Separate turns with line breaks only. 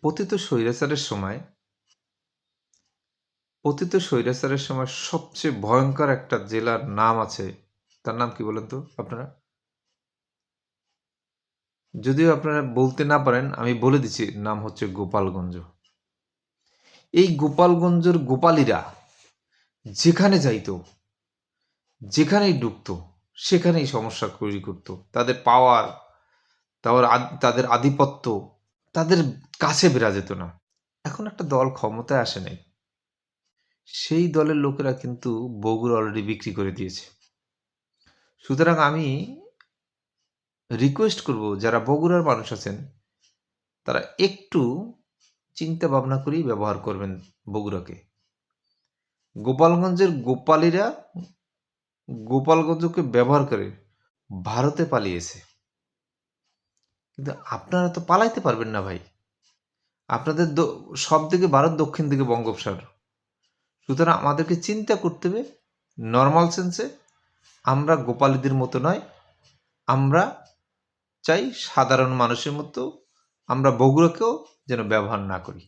পতিত স্বৈরাচারের সময় সবচেয়ে ভয়ঙ্কর একটা জেলার নাম আছে। তার নাম কি বলেন তো আপনারা? যদিও আপনারা বলতে না পারেন, আমি বলে দিচ্ছি, নাম হচ্ছে গোপালগঞ্জ। এই গোপালগঞ্জের গোপালীরা যেখানে যাইতো, যেখানেই ঢুকতো, সেখানেই সমস্যা তৈরি করত। তাদের পাওয়ার, তাদের আধিপত্য তাদের কাছে বেরা যেত না। এখন একটা দল ক্ষমতায় আসে নাই, সেই দলের লোকেরা কিন্তু বগুড়া অলরেডি বিক্রি করে দিয়েছে। সুতরাং আমি রিকোয়েস্ট করব, যারা বগুড়ার মানুষ আছেন তারা একটু চিন্তা ভাবনা করেই ব্যবহার করবেন বগুড়াকে। গোপালগঞ্জের গোপালীরা গোপালগঞ্জকে ব্যবহার করে ভারতে পালিয়েছে, কিন্তু আপনারা তো পালাইতে পারবেন না ভাই। আপনাদের সব দিকে ভারত, দক্ষিণ দিকে বঙ্গোপসাগর। সুতরাং আমাদেরকে চিন্তা করতে হবে নর্মাল সেন্সে। আমরা গোপালীদের মতো নয়, আমরা চাই সাধারণ মানুষের মতো আমরা বগুড়াকেও যেন ব্যবহার না করি।